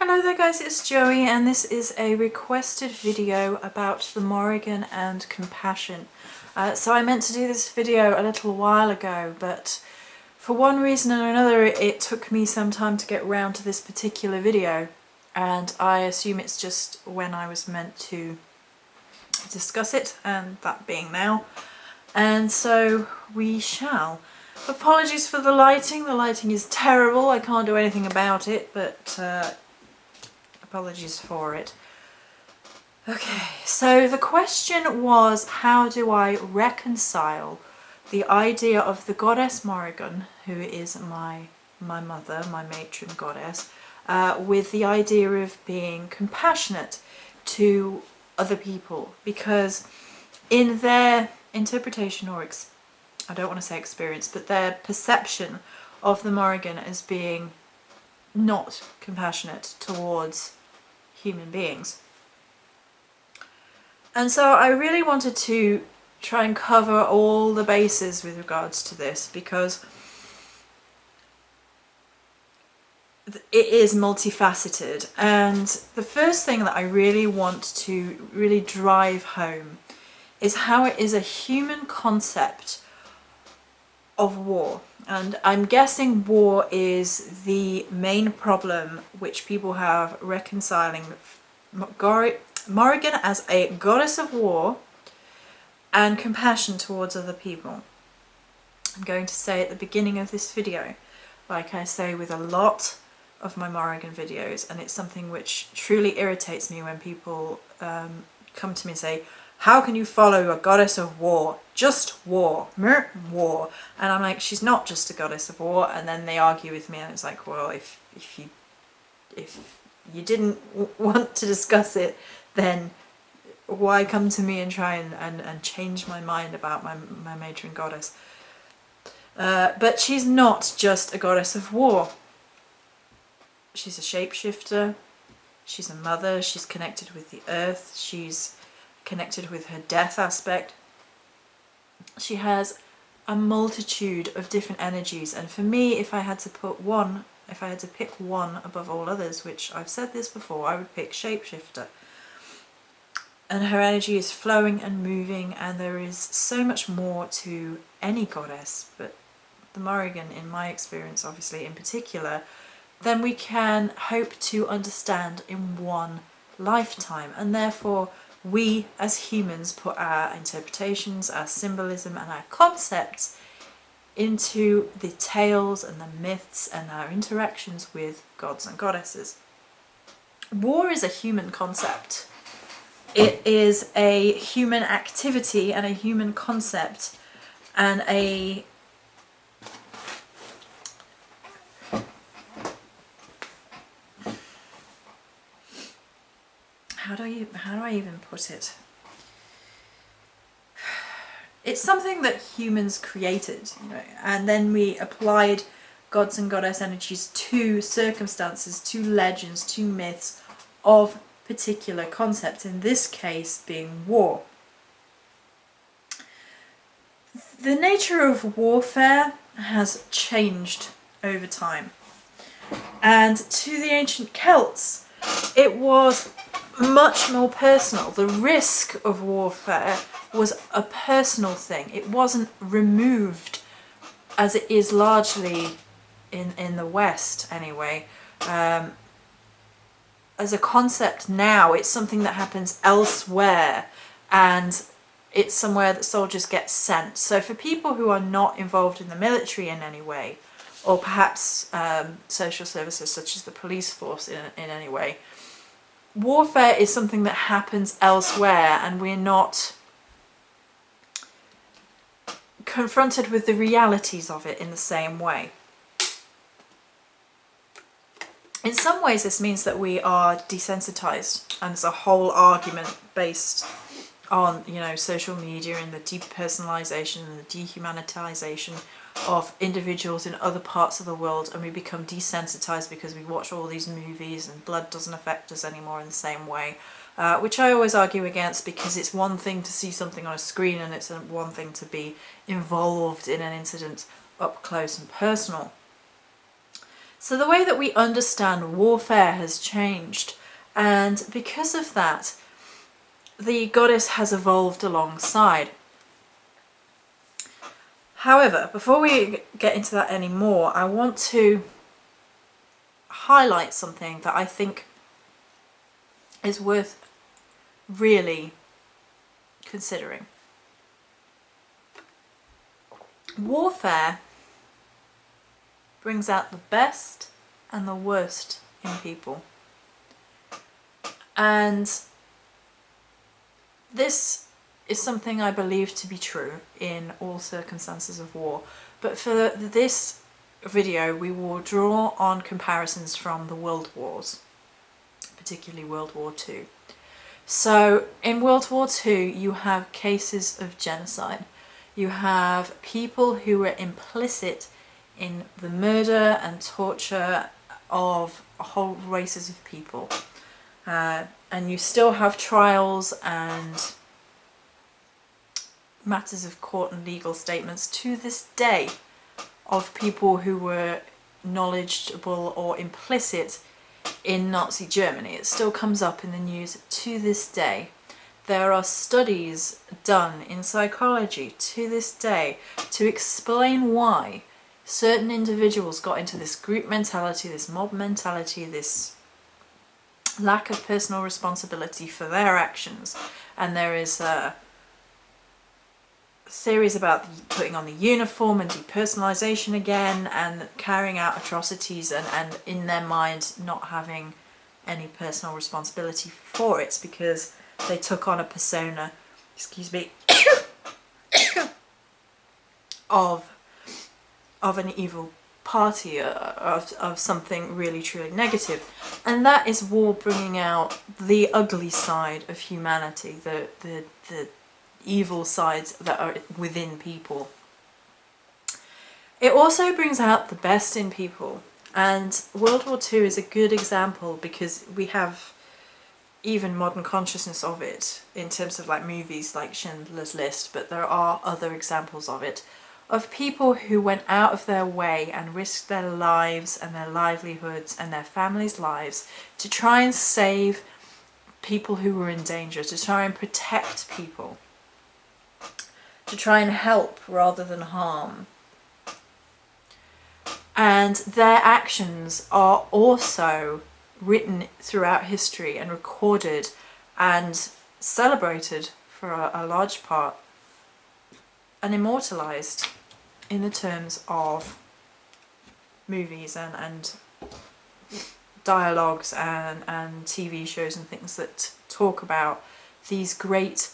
Hello there guys, it's Joey and this is a requested video about the Morrigan and Compassion. So I meant to do this video a little while ago, but for one reason or another it took me some time to get round to this particular video, and I assume it's just when I was meant to discuss it, and that being now. And so we shall. Apologies for the lighting is terrible, I can't do anything about it, but apologies for it. Okay, so the question was, how do I reconcile the idea of the goddess Morrigan, who is my mother, my matron goddess, with the idea of being compassionate to other people? Because in their interpretation, or I don't want to say experience, but their perception of the Morrigan as being not compassionate towards human beings. And so I really wanted to try and cover all the bases with regards to this, because it is multifaceted. And the first thing that I really want to really drive home is how it is a human concept of war. And I'm guessing war is the main problem which people have reconciling Morrigan as a goddess of war and compassion towards other people. I'm going to say at the beginning of this video, like I say with a lot of my Morrigan videos, and it's something which truly irritates me when people come to me and say, how can you follow a goddess of war? Just war. War. And I'm like, she's not just a goddess of war. And then they argue with me, and it's like, well, if you didn't want to discuss it, then why come to me and try and change my mind about my matron goddess? But she's not just a goddess of war. She's a shapeshifter. She's a mother. She's connected with the earth. She's connected with her death aspect. She has a multitude of different energies, and for me, if I had to pick one above all others, which I've said this before, I would pick shapeshifter. And her energy is flowing and moving, and there is so much more to any goddess, but the Morrigan, in my experience obviously in particular, than we can hope to understand in one lifetime. And therefore we as humans put our interpretations, our symbolism and our concepts into the tales and the myths and our interactions with gods and goddesses. War is a human concept. It is a human activity and a human concept, and a how do I even put it? It's something that humans created, and then we applied gods and goddess energies to circumstances, to legends, to myths of particular concepts, in this case being war. The nature of warfare has changed over time, and to the ancient Celts it was much more personal. The risk of warfare was a personal thing. It wasn't removed as it is largely in the West anyway. As a concept now, it's something that happens elsewhere, and it's somewhere that soldiers get sent. So for people who are not involved in the military in any way, or perhaps social services such as the police force in any way, warfare is something that happens elsewhere, and we're not confronted with the realities of it in the same way. In some ways this means that we are desensitized, and there's a whole argument based on, social media and the depersonalization and the dehumanitization of individuals in other parts of the world, and we become desensitized because we watch all these movies and blood doesn't affect us anymore in the same way, which I always argue against, because it's one thing to see something on a screen and it's one thing to be involved in an incident up close and personal. So the way that we understand warfare has changed, and because of that, the goddess has evolved alongside. However, before we get into that anymore, I want to highlight something that I think is worth really considering. Warfare brings out the best and the worst in people. And this is something I believe to be true in all circumstances of war. But for this video, we will draw on comparisons from the World Wars, particularly World War II. So in World War II, you have cases of genocide. You have people who were implicit in the murder and torture of whole races of people. And you still have trials and matters of court and legal statements to this day of people who were knowledgeable or implicit in Nazi Germany. It still comes up in the news to this day. There are studies done in psychology to this day to explain why certain individuals got into this group mentality, this mob mentality, this lack of personal responsibility for their actions. And there is theories about putting on the uniform and depersonalization again and carrying out atrocities and in their mind not having any personal responsibility for it because they took on a persona, excuse me, of an evil party, of something really truly negative. And that is war bringing out the ugly side of humanity, the evil sides that are within people. It also brings out the best in people, and World War II is a good example because we have even modern consciousness of it in terms of like movies like Schindler's List, but there are other examples of it, of people who went out of their way and risked their lives and their livelihoods and their families' lives to try and save people who were in danger, to try and protect people, to try and help rather than harm. And their actions are also written throughout history and recorded and celebrated for a large part and immortalized in the terms of movies and dialogues and TV shows and things that talk about these great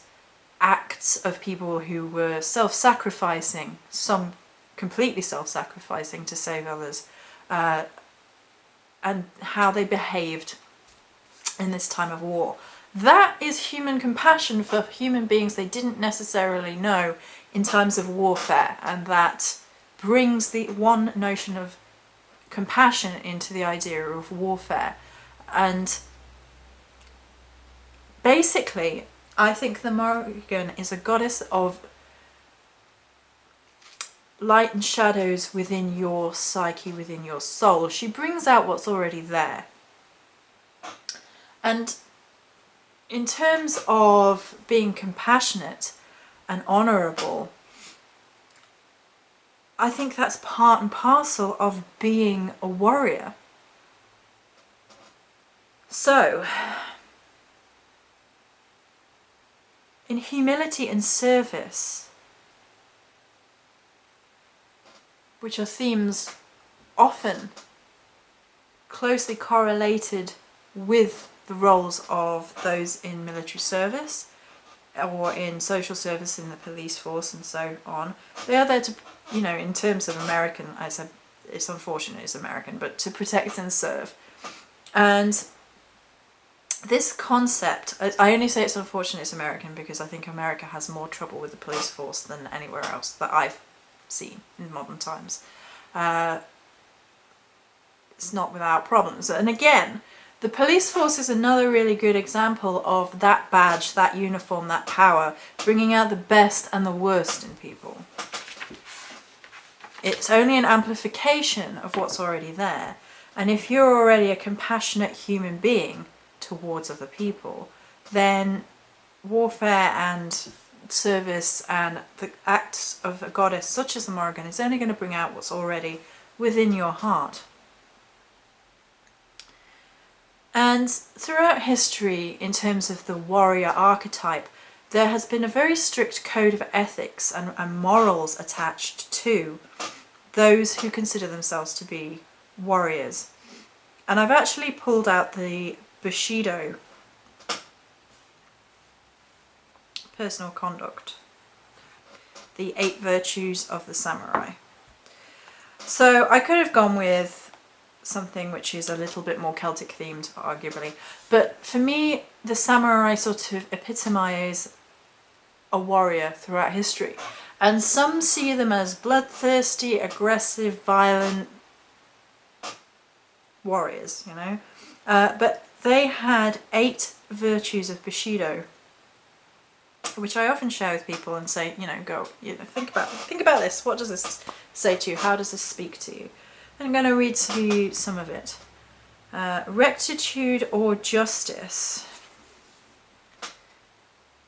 acts of people who were self-sacrificing, some completely self-sacrificing to save others, and how they behaved in this time of war. That is human compassion for human beings they didn't necessarily know in times of warfare, and that brings the one notion of compassion into the idea of warfare. And basically, I think the Morrigan is a goddess of light and shadows within your psyche, within your soul. She brings out what's already there. And in terms of being compassionate and honourable, I think that's part and parcel of being a warrior. So, in humility and service, which are themes often closely correlated with the roles of those in military service or in social service in the police force and so on. They are there to, you know, in terms of American, I said it's unfortunate it's American, but to protect and serve. And this concept, I only say it's unfortunate it's American because I think America has more trouble with the police force than anywhere else that I've seen in modern times. It's not without problems. And again, the police force is another really good example of that badge, that uniform, that power, bringing out the best and the worst in people. It's only an amplification of what's already there. And if you're already a compassionate human being towards other people, then warfare and service and the acts of a goddess such as the Morrigan is only going to bring out what's already within your heart. And throughout history, in terms of the warrior archetype, there has been a very strict code of ethics and morals attached to those who consider themselves to be warriors. And I've actually pulled out the Bushido personal conduct, the 8 virtues of the samurai. So I could have gone with something which is a little bit more Celtic themed, arguably, but for me the samurai sort of epitomise a warrior throughout history, and some see them as bloodthirsty, aggressive, violent warriors, you know, but they had 8 virtues of Bushido, which I often share with people and say, you know, go, you know, think about this. What does this say to you? How does this speak to you? And I'm going to read to you some of it. Rectitude or justice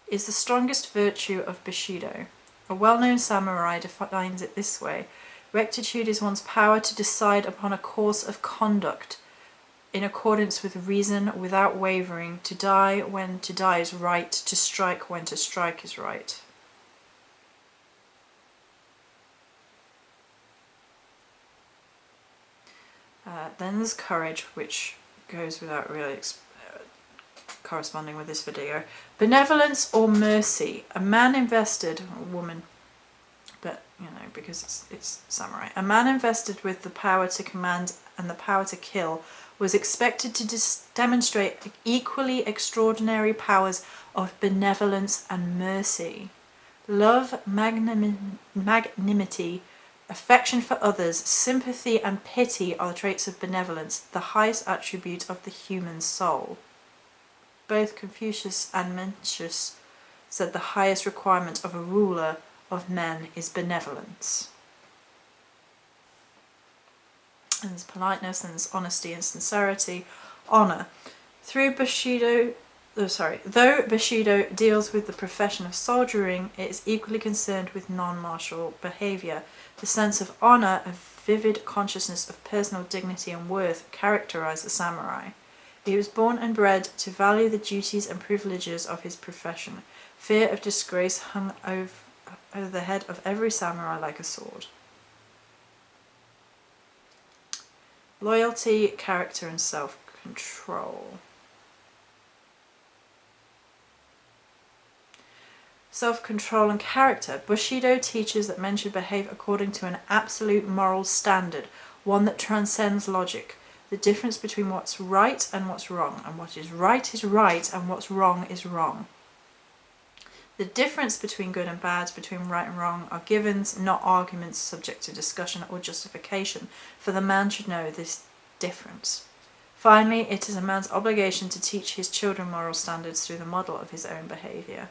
is the strongest virtue of Bushido. A well-known samurai defines it this way: rectitude is one's power to decide upon a course of conduct in accordance with reason, without wavering, to die when to die is right, to strike when to strike is right. Then there's courage, which goes without really corresponding with this video. Benevolence or mercy. A man invested, or a woman, but you know, because it's samurai. A man invested with the power to command and the power to kill was expected to demonstrate equally extraordinary powers of benevolence and mercy. Love, magnanimity, affection for others, sympathy and pity are the traits of benevolence, the highest attribute of the human soul. Both Confucius and Mencius said the highest requirement of a ruler of men is benevolence. And there's politeness, and there's honesty and sincerity, honour. Though Bushido deals with the profession of soldiering, it is equally concerned with non-martial behaviour. The sense of honour, a vivid consciousness of personal dignity and worth, characterise the samurai. He was born and bred to value the duties and privileges of his profession. Fear of disgrace hung over the head of every samurai like a sword. Loyalty, character and self-control. Self-control and character. Bushido teaches that men should behave according to an absolute moral standard, one that transcends logic. The difference between what's right and what's wrong, and what is right and what's wrong is wrong. The difference between good and bad, between right and wrong, are givens, not arguments subject to discussion or justification, for the man should know this difference. Finally, it is a man's obligation to teach his children moral standards through the model of his own behaviour.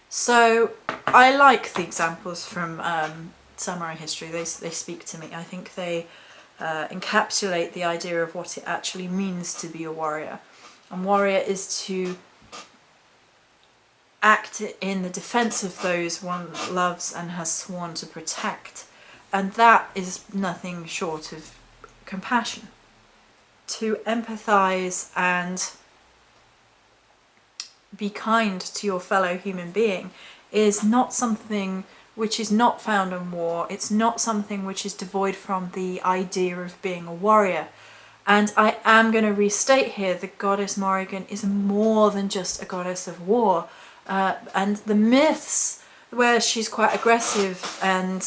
So, I like the examples from samurai history. They speak to me. I think they encapsulate the idea of what it actually means to be a warrior. And warrior is to act in the defence of those one loves and has sworn to protect. And that is nothing short of compassion. To empathise and be kind to your fellow human being is not something which is not found in war. It's not something which is devoid from the idea of being a warrior. And I am going to restate here, the goddess Morrigan is more than just a goddess of war. And the myths where she's quite aggressive and,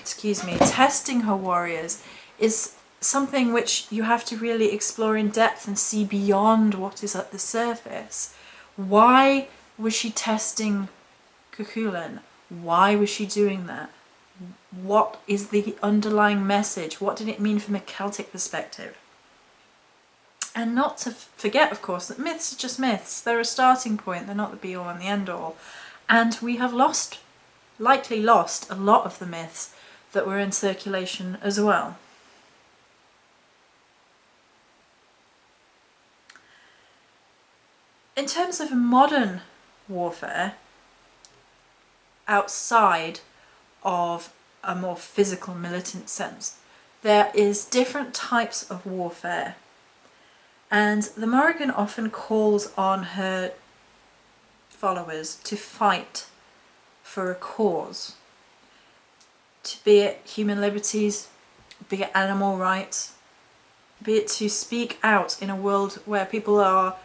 testing her warriors is something which you have to really explore in depth and see beyond what is at the surface. Why was she testing Cuchulainn? Why was she doing that? What is the underlying message? What did it mean from a Celtic perspective? And not to forget, of course, that myths are just myths. They're a starting point. They're not the be-all and the end-all. And we have likely lost a lot of the myths that were in circulation as well. In terms of modern warfare, outside of a more physical militant sense, there is different types of warfare, and the Morrigan often calls on her followers to fight for a cause, be it human liberties, be it animal rights, be it to speak out in a world where people are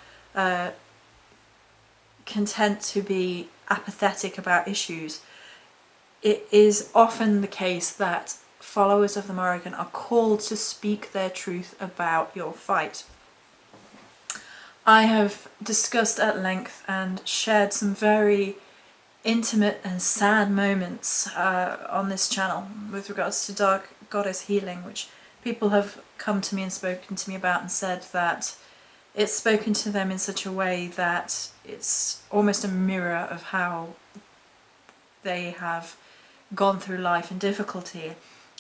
content to be apathetic about issues. It is often the case that followers of the Morrigan are called to speak their truth about your fight. I have discussed at length and shared some very intimate and sad moments on this channel with regards to Dark Goddess healing, which people have come to me and spoken to me about and said that it's spoken to them in such a way that it's almost a mirror of how they have gone through life in difficulty.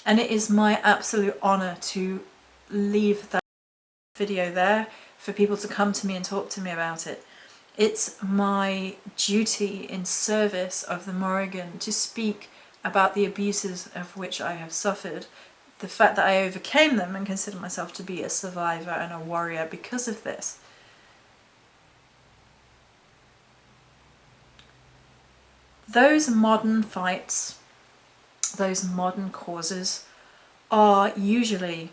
And it is my absolute honour to leave that video there for people to come to me and talk to me about it. It's my duty in service of the Morrigan to speak about the abuses of which I have suffered, the fact that I overcame them and consider myself to be a survivor and a warrior because of this. Those modern fights, those modern causes, are usually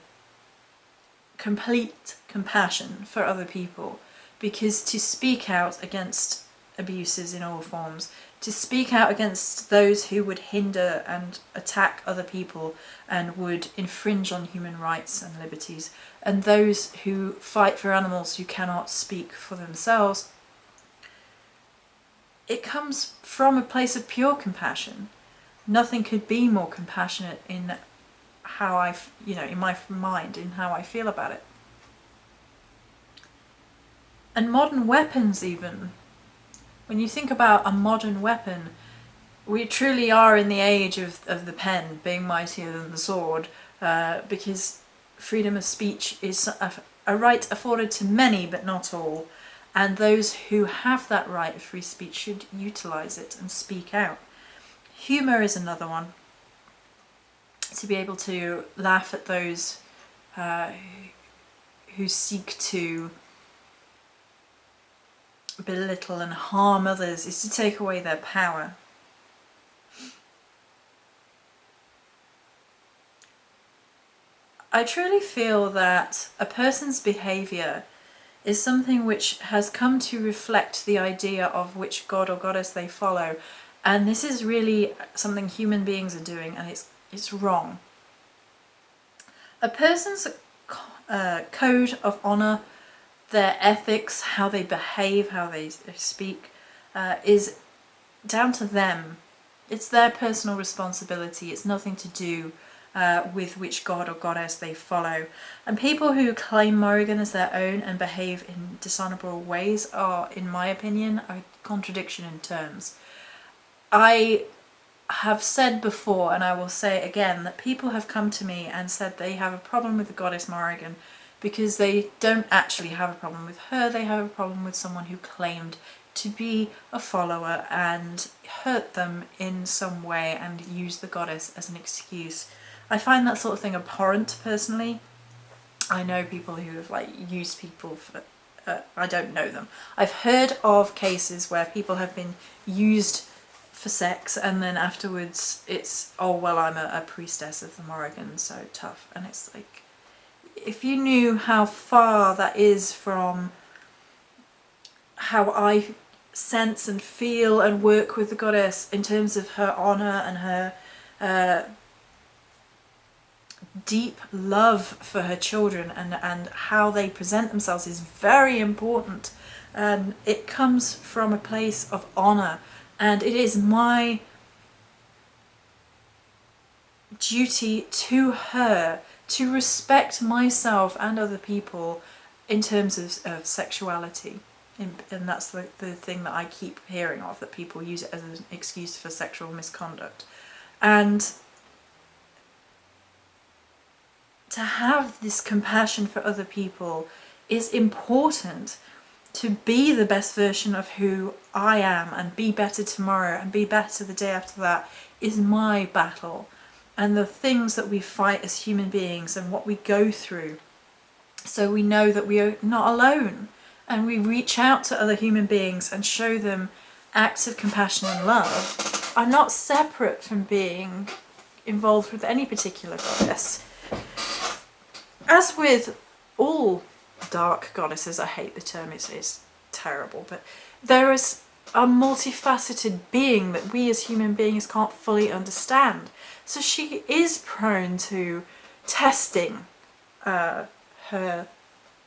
complete compassion for other people, because to speak out against abuses in all forms, to speak out against those who would hinder and attack other people and would infringe on human rights and liberties, and those who fight for animals who cannot speak for themselves, it comes from a place of pure compassion. Nothing could be more compassionate in how in my mind, in how I feel about it. And modern weapons even, when you think about a modern weapon, we truly are in the age of the pen being mightier than the sword, because freedom of speech is a right afforded to many but not all, and those who have that right of free speech should utilise it and speak out. Humour is another one. To be able to laugh at those who seek to belittle and harm others is to take away their power. I truly feel that a person's behaviour is something which has come to reflect the idea of which god or goddess they follow, and this is really something human beings are doing, and it's wrong. A person's code of honour, their ethics, how they behave, how they speak, is down to them. It's their personal responsibility. It's nothing to do with which god or goddess they follow. And people who claim Morrigan as their own and behave in dishonourable ways are, in my opinion, a contradiction in terms. I have said before, and I will say again, that people have come to me and said they have a problem with the goddess Morrigan because they don't actually have a problem with her, they have a problem with someone who claimed to be a follower and hurt them in some way and use the goddess as an excuse. I find that sort of thing abhorrent personally. I know people who have used people for, I don't know them. I've heard of cases where people have been used for sex and then afterwards it's, oh well, I'm a priestess of the Morrigan, so tough. And it's like, if you knew how far that is from how I sense and feel and work with the goddess in terms of her honour and her deep love for her children and how they present themselves is very important. It comes from a place of honour, and it is my duty to her to respect myself and other people in terms of sexuality. And that's the thing that I keep hearing of, that people use it as an excuse for sexual misconduct. And to have this compassion for other people is important to be the best version of who I am and be better tomorrow and be better the day after that is my battle. And the things that we fight as human beings and what we go through, so we know that we are not alone, and we reach out to other human beings and show them acts of compassion and love, are not separate from being involved with any particular goddess. As with all dark goddesses, I hate the term, it's terrible, but there is a multifaceted being that we as human beings can't fully understand. So she is prone to testing her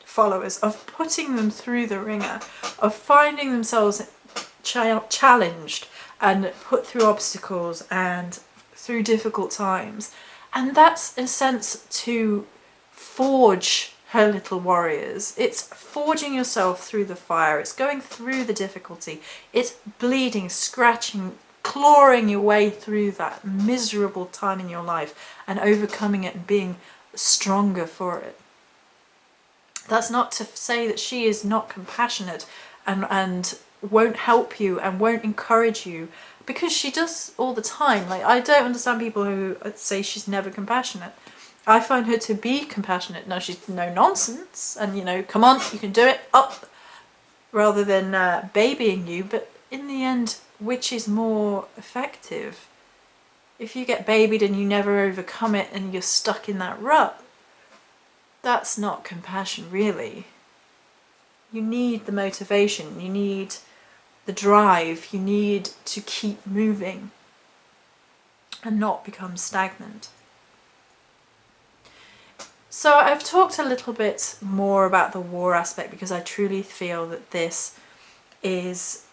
followers, of putting them through the ringer, of finding themselves challenged and put through obstacles and through difficult times. And that's in a sense to forge her little warriors. It's forging yourself through the fire, it's going through the difficulty, it's bleeding, scratching, clawing your way through that miserable time in your life and overcoming it and being stronger for it. That's not to say that she is not compassionate and won't help you and won't encourage you, because she does all the time. Like, I don't understand people who say she's never compassionate. I find her to be compassionate. Now, she's no nonsense and, you know, come on, you can do it, up, rather than babying you. But in the end, which is more effective? If you get babied and you never overcome it and you're stuck in that rut, that's not compassion, really. You need the motivation, you need the drive, you need to keep moving and not become stagnant. So I've talked a little bit more about the war aspect because I truly feel that this is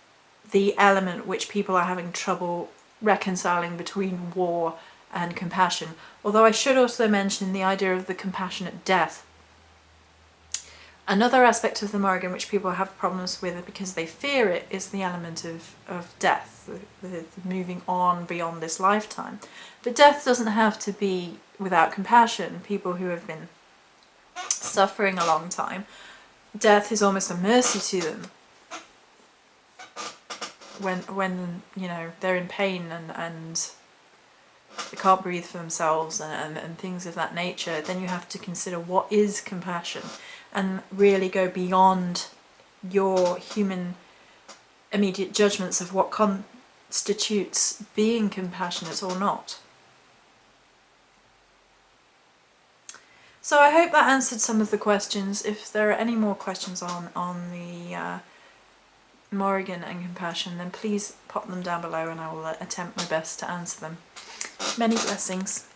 the element which people are having trouble reconciling between war and compassion. Although I should also mention the idea of the compassionate death. Another aspect of the Morrigan which people have problems with because they fear it is the element of death, the moving on beyond this lifetime. But death doesn't have to be without compassion. People who have been suffering a long time, death is almost a mercy to them. When you know, they're in pain and they can't breathe for themselves and things of that nature, then you have to consider what is compassion and really go beyond your human immediate judgments of what constitutes being compassionate or not. So I hope that answered some of the questions. If there are any more questions on the Morrigan and Compassion, then please pop them down below and I will attempt my best to answer them. Many blessings.